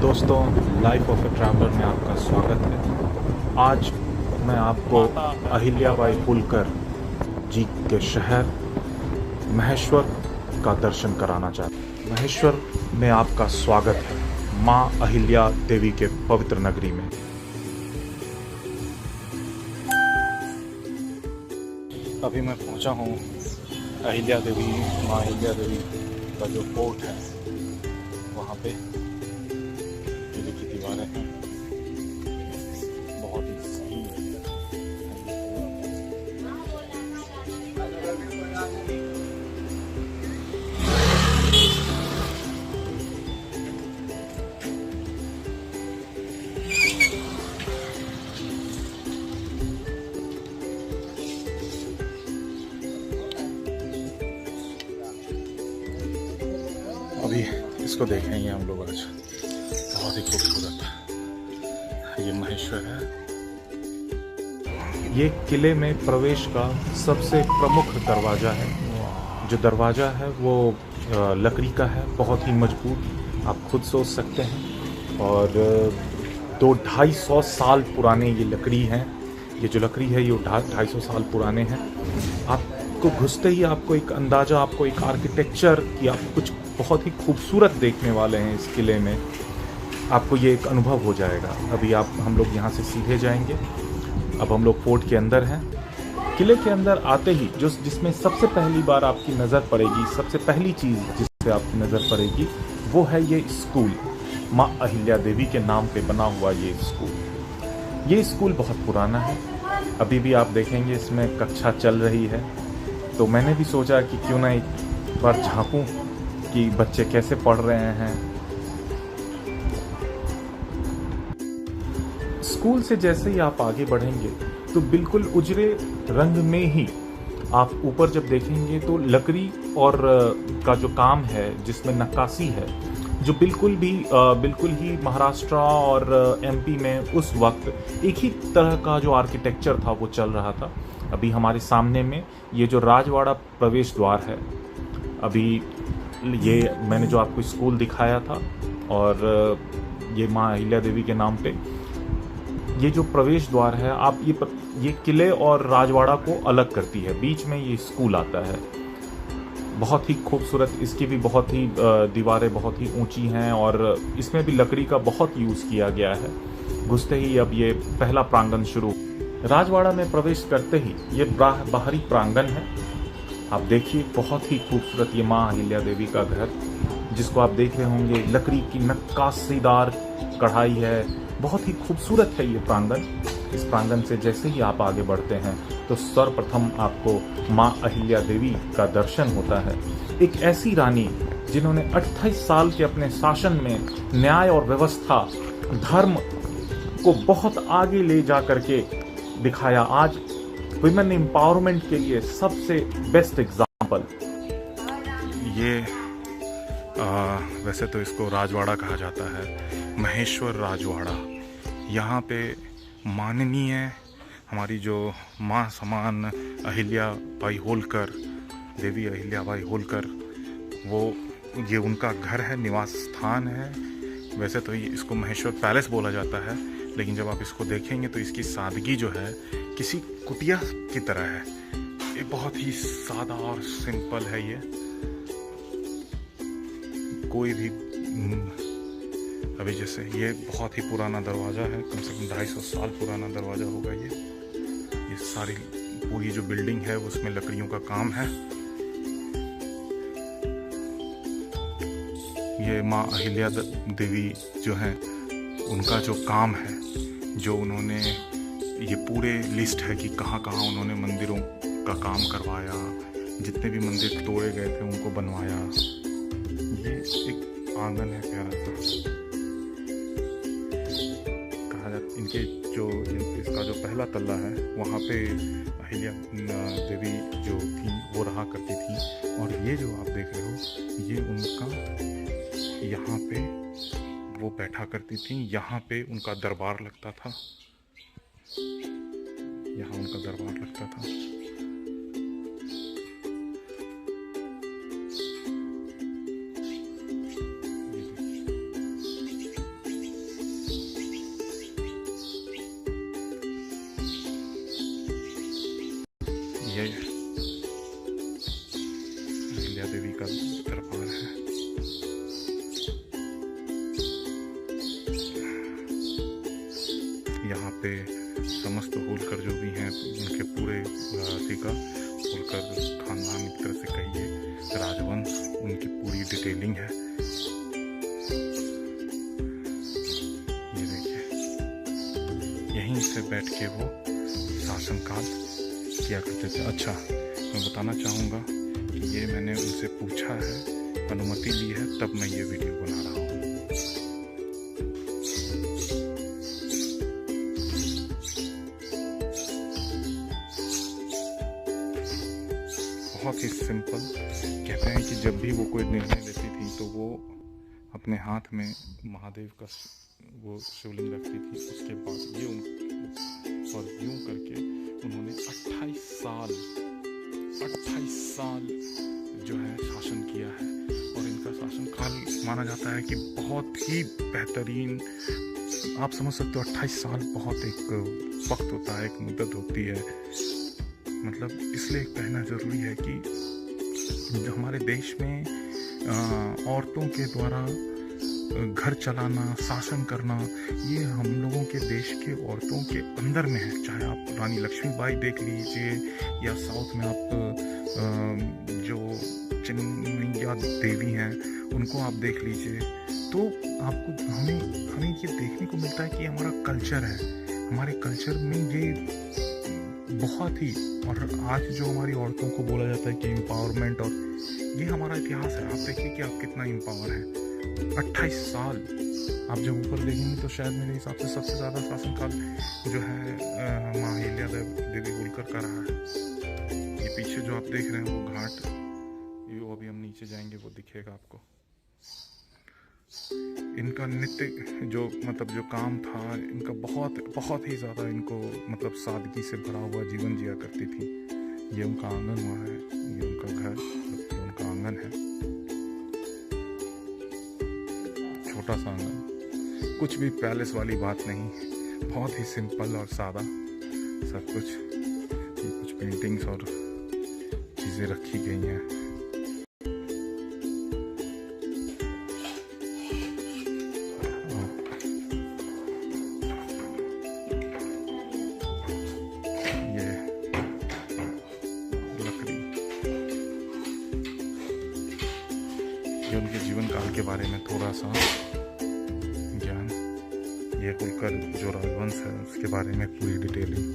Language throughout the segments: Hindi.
दोस्तों, लाइफ ऑफ ए ट्रैवलर में आपका स्वागत है। आज मैं आपको अहिल्याबाई होलकर जी के शहर महेश्वर का दर्शन कराना चाहता हूँ। महेश्वर में आपका स्वागत है, माँ अहिल्या देवी के पवित्र नगरी में। अभी मैं पहुँचा हूँ अहिल्या देवी, माँ अहिल्या देवी का जो फोर्ट है वहाँ पे। किले की दीवारें हैं, बहुत ही सही है। अभी इसको देखेंगे हम लोग आज, बहुत ही खूबसूरत ये महेश्वर है। ये किले में प्रवेश का सबसे प्रमुख दरवाज़ा है। जो दरवाज़ा है वो लकड़ी का है, बहुत ही मजबूत, आप खुद सोच सकते हैं। और 200-250 साल पुराने ये लकड़ी हैं। ये जो लकड़ी है ये 250 साल पुराने हैं। आपको घुसते ही आपको एक अंदाज़ा, आपको एक आर्किटेक्चर की आप कुछ बहुत ही खूबसूरत देखने वाले हैं इस किले में। आपको ये एक अनुभव हो जाएगा। अभी हम लोग यहाँ से सीधे जाएंगे। अब हम लोग फोर्ट के अंदर हैं। किले के अंदर आते ही जिसमें सबसे पहली बार आपकी नज़र पड़ेगी, सबसे पहली चीज़ जिससे आपकी नज़र पड़ेगी वो है ये स्कूल। माँ अहिल्या देवी के नाम पे बना हुआ ये स्कूल। ये स्कूल बहुत पुराना है। अभी भी आप देखेंगे इसमें कक्षा चल रही है। तो मैंने भी सोचा कि क्यों ना एक बार झांकूं कि बच्चे कैसे पढ़ रहे हैं। स्कूल से जैसे ही आप आगे बढ़ेंगे तो बिल्कुल उजरे रंग में ही आप ऊपर जब देखेंगे तो लकड़ी और का जो काम है, जिसमें नक्काशी है, जो बिल्कुल ही महाराष्ट्र और एमपी में उस वक्त एक ही तरह का जो आर्किटेक्चर था वो चल रहा था। अभी हमारे सामने में ये जो राजवाड़ा प्रवेश द्वार है, अभी ये मैंने जो आपको स्कूल दिखाया था, और ये माँ अहिल्या देवी के नाम पे ये जो प्रवेश द्वार है, आप ये किले और राजवाड़ा को अलग करती है। बीच में ये स्कूल आता है, बहुत ही खूबसूरत। इसकी भी बहुत ही दीवारें बहुत ही ऊंची हैं और इसमें भी लकड़ी का बहुत यूज़ किया गया है। घुसते ही अब ये पहला प्रांगण शुरू। राजवाड़ा में प्रवेश करते ही ये बाहरी प्रांगण है। आप देखिए, बहुत ही खूबसूरत ये माँ अहिल्या देवी का घर, जिसको आप देख रहे होंगे लकड़ी की नक्काशीदार कढ़ाई है। बहुत ही खूबसूरत है ये प्रांगण। इस प्रांगण से जैसे ही आप आगे बढ़ते हैं तो सर्वप्रथम आपको माँ अहिल्या देवी का दर्शन होता है। एक ऐसी रानी जिन्होंने 28 साल के अपने शासन में न्याय और व्यवस्था, धर्म को बहुत आगे ले जा करके दिखाया। आज विमेन एम्पावरमेंट के लिए सबसे बेस्ट एग्जाम्पल ये। वैसे तो इसको राजवाड़ा कहा जाता है, महेश्वर राजवाड़ा। यहाँ पे माननीय हमारी जो माँ समान अहिल्याबाई होलकर, देवी अहिल्याबाई होलकर, वो ये उनका घर है, निवास स्थान है। वैसे तो इसको महेश्वर पैलेस बोला जाता है, लेकिन जब आप इसको देखेंगे तो इसकी सादगी जो है किसी कुटिया की तरह है। ये बहुत ही सादा और सिंपल है। ये कोई भी अभी जैसे ये बहुत ही पुराना दरवाज़ा है, कम से कम 250 साल पुराना दरवाज़ा होगा ये सारी पूरी जो बिल्डिंग है उसमें लकड़ियों का काम है। ये माँ अहिल्या देवी जो हैं, उनका जो काम है, जो उन्होंने ये पूरे लिस्ट है कि कहाँ कहाँ उन्होंने मंदिरों का काम करवाया, जितने भी मंदिर तोड़े गए थे उनको बनवाया। ये एक आंगन है प्यारा सा, कहा जाता। इनके इसका जो पहला तल्ला है वहाँ पे अहिल्या देवी जो थी वो रहा करती थी। और ये जो आप देख रहे हो ये उनका, यहाँ पे वो बैठा करती थी, यहाँ पे उनका दरबार लगता था, यहाँ उनका दरबार लगता था। पे समस्त होलकर जो भी हैं उनके पूरे का होलकर खानदान एक तरह से कहिए राजवंश, उनकी पूरी डिटेलिंग है। ये देखिए, यहीं से बैठ के वो शासनकाल किया करते थे। अच्छा, मैं बताना चाहूँगा कि ये मैंने उनसे पूछा है, अनुमति ली है, तब मैं ये वीडियो बना रहा हूँ। बहुत ही सिंपल। कहते हैं कि जब भी वो कोई निर्णय लेती थी तो वो अपने हाथ में महादेव का वो शिवलिंग रखती थी। उसके बाद ये और यूं करके उन्होंने 28 साल जो है शासन किया है। और इनका शासनकाल माना जाता है कि बहुत ही बेहतरीन। आप समझ सकते हो 28 साल बहुत एक वक्त होता है, एक मुद्दत होती है। मतलब इसलिए कहना ज़रूरी है कि जो हमारे देश में औरतों के द्वारा घर चलाना, शासन करना, ये हम लोगों के देश के औरतों के अंदर में है। चाहे आप रानी लक्ष्मीबाई देख लीजिए या साउथ में आप जो चिन्मैया देवी हैं उनको आप देख लीजिए, तो आपको हमें ये देखने को मिलता है कि हमारा कल्चर है। हमारे कल्चर में ये बहुत ही, और आज जो हमारी औरतों को बोला जाता है कि एम्पावरमेंट, और ये हमारा इतिहास है। आप देखिए कि आप कितना एम्पावर हैं। 28 साल आप जब ऊपर देखेंगे तो शायद मेरे हिसाब से सबसे ज़्यादा शासनकाल जो है माँ अहिल्या देवी होलकर का रहा है। ये पीछे जो आप देख रहे हैं वो घाट, ये अभी हम नीचे जाएंगे वो दिखेगा आपको। इनका नित्य जो मतलब जो काम था इनका बहुत ही ज़्यादा, इनको मतलब सादगी से भरा हुआ जीवन जिया करती थी। ये उनका आंगन हुआ है, ये उनका घर, ये उनका आंगन है, छोटा सा आंगन, कुछ भी पैलेस वाली बात नहीं, बहुत ही सिंपल और सादा सब कुछ। ये कुछ पेंटिंग्स और चीज़ें रखी गई हैं। ये उनके जीवन काल के बारे में थोड़ा सा ज्ञान, ये होलकर जो राजवंश है उसके बारे में पूरी डिटेलिंग,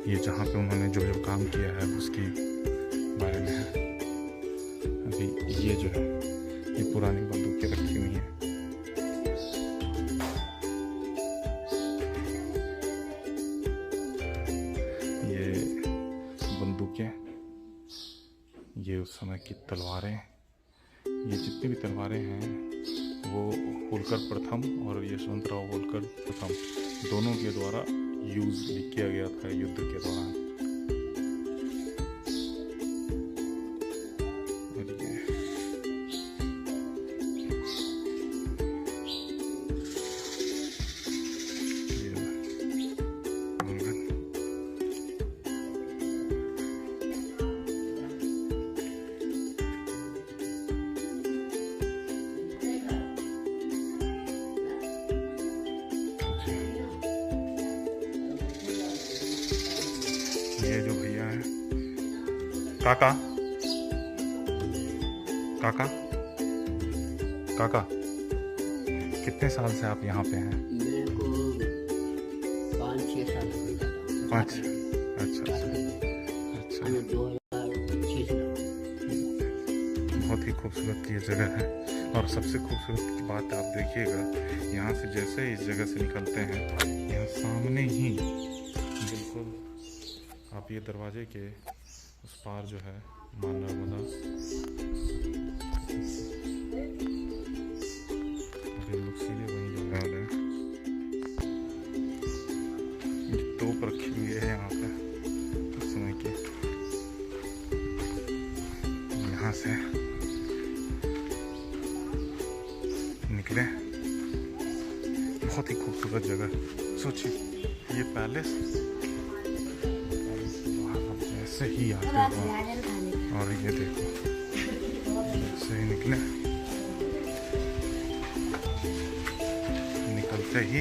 ये जहाँ पे उन्होंने जो काम किया है उसकी बारे में है। अभी ये जो है ये पुरानी बंदूकें रखी हुई हैं। ये बंदूकें, ये उस समय की तलवारें, ये जितनी भी तलवारें हैं वो होलकर प्रथम और यशवंतराव होलकर प्रथम दोनों के द्वारा यूज़ किया गया था युद्ध के दौरान। ये जो भैया है, काका काका काका, कितने साल से आप यहाँ पे हैं? मेरे को 5-6 साल हो गए। 5? अच्छा अच्छा। 2006 से। बहुत ही खूबसूरत ये जगह है। और सबसे खूबसूरत बात आप देखिएगा, यहाँ से जैसे इस जगह से निकलते हैं, यहाँ सामने ही बिल्कुल आप ये दरवाजे के उस पार जो है मां नर्मदा, अभी लोग सीधे वहीं जाने वाले हैं। ये तोप रखी हुई है यहाँ पे उस समय की। यहाँ से निकले, बहुत ही खूबसूरत जगह। सोचिए ये पैलेस से ही आते हुआ, और ये देखो से ही निकले, निकलते ही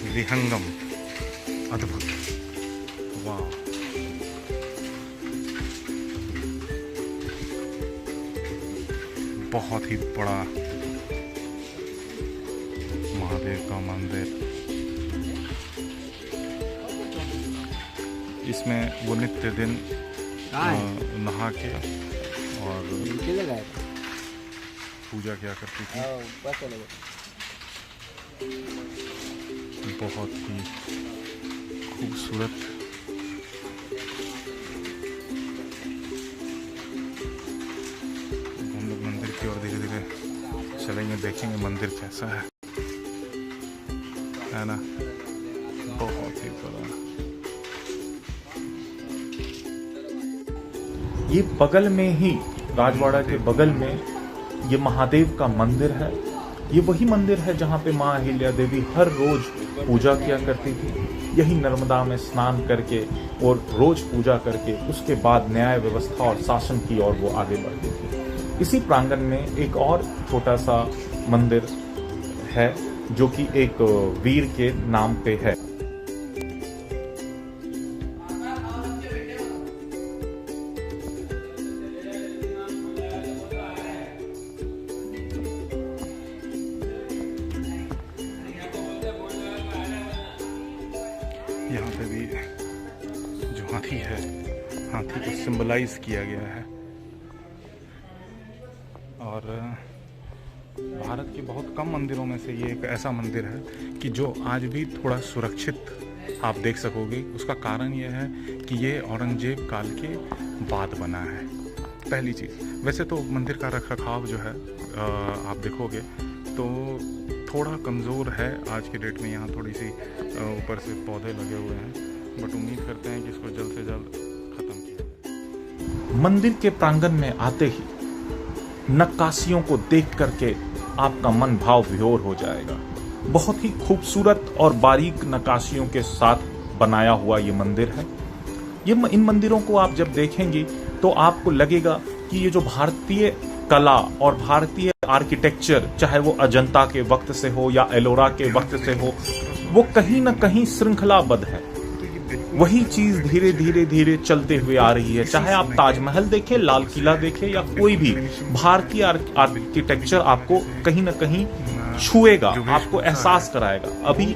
विहंगम, अद्भुत, वाह। बहुत ही बड़ा महादेव का मंदिर। इसमें वो नित्य दिन नहा के और पूजा किया करती थी। बहुत ही खूबसूरत हम लोग मंदिर की ओर धीरे धीरे चलेंगे, देखेंगे मंदिर कैसा है ना। बहुत ही बड़ा। ये बगल में ही, राजवाड़ा के बगल में ये महादेव का मंदिर है। ये वही मंदिर है जहाँ पे माँ अहिल्या देवी हर रोज पूजा किया करती थी। यही नर्मदा में स्नान करके और रोज पूजा करके उसके बाद न्याय व्यवस्था और शासन की ओर वो आगे बढ़ती थी। इसी प्रांगण में एक और छोटा सा मंदिर है जो कि एक वीर के नाम पे है। यहाँ पे भी जो हाथी है, हाथी को सिंबलाइज किया गया है। और भारत के बहुत कम मंदिरों में से ये एक ऐसा मंदिर है कि जो आज भी थोड़ा सुरक्षित आप देख सकोगे। उसका कारण ये है कि ये औरंगजेब काल के बाद बना है, पहली चीज़। वैसे तो मंदिर का रखरखाव जो है आप देखोगे तो थोड़ा कमज़ोर है आज के डेट में। यहाँ थोड़ी सी ऊपर से पौधे लगे हुए हैं, बट उम्मीद करते हैं कि इसको जल्द से जल्द ख़त्म किया जाए। मंदिर के प्रांगण में आते ही नक्काशियों को देख करके आपका मन भाव विभोर हो जाएगा। बहुत ही खूबसूरत और बारीक नक्काशियों के साथ बनाया हुआ ये मंदिर है। इन मंदिरों को आप जब देखेंगे तो आपको लगेगा कि ये जो भारतीय कला और भारतीय आर्किटेक्चर, चाहे वो अजंता के वक्त से हो या एलोरा के वक्त से हो, वो कहीं ना कहीं श्रृंखलाबद्ध है। वही चीज धीरे धीरे धीरे चलते हुए आ रही है। चाहे आप ताजमहल देखें, लाल किला देखें या कोई भी भारतीय आर्किटेक्चर आपको कहीं ना कहीं छुएगा, आपको एहसास कराएगा। अभी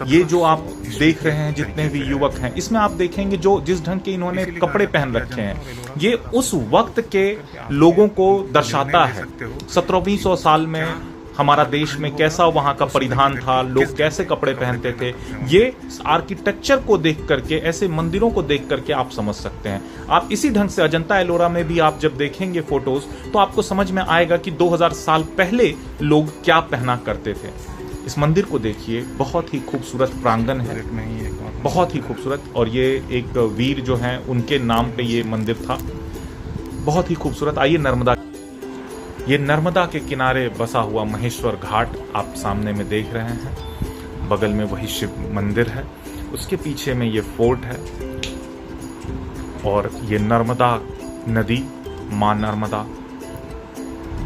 ये जो आप देख रहे हैं जितने भी युवक हैं, इसमें आप देखेंगे जो जिस ढंग के इन्होंने कपड़े पहन रखे हैं, ये उस वक्त के लोगों को दर्शाता है। 1700 साल में हमारा देश में कैसा वहां का परिधान था, लोग कैसे कपड़े पहनते थे, ये आर्किटेक्चर को देख करके, ऐसे मंदिरों को देख करके आप समझ सकते हैं। आप इसी ढंग से अजंता एलोरा में भी आप जब देखेंगे फोटोज तो आपको समझ में आएगा कि 2000 साल पहले लोग क्या पहना करते थे। इस मंदिर को देखिए, बहुत ही खूबसूरत प्रांगण है, बहुत ही खूबसूरत। और ये एक वीर जो हैं उनके नाम पे ये मंदिर था, बहुत ही खूबसूरत। आइए ये नर्मदा के किनारे बसा हुआ महेश्वर घाट आप सामने में देख रहे हैं। बगल में वही शिव मंदिर है, उसके पीछे में ये फोर्ट है और ये नर्मदा नदी, मां नर्मदा।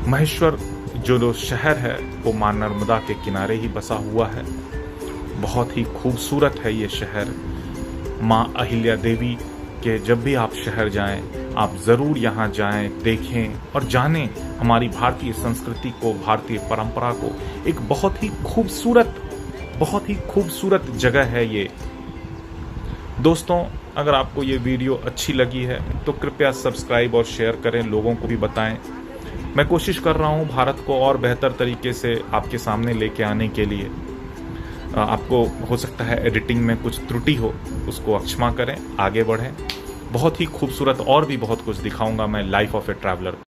महेश्वर जो शहर है वो मां नर्मदा के किनारे ही बसा हुआ है। बहुत ही खूबसूरत है ये शहर। मां अहिल्या देवी के जब भी आप शहर जाएं, आप ज़रूर यहाँ जाएं, देखें और जानें हमारी भारतीय संस्कृति को, भारतीय परंपरा को। एक बहुत ही खूबसूरत जगह है ये। दोस्तों, अगर आपको ये वीडियो अच्छी लगी है तो कृपया सब्सक्राइब और शेयर करें, लोगों को भी बताएं। मैं कोशिश कर रहा हूँ भारत को और बेहतर तरीके से आपके सामने लेके आने के लिए। आपको हो सकता है एडिटिंग में कुछ त्रुटि हो, उसको क्षमा करें, आगे बढ़ें। बहुत ही खूबसूरत और भी बहुत कुछ दिखाऊंगा मैं लाइफ ऑफ ए ट्रैवलर।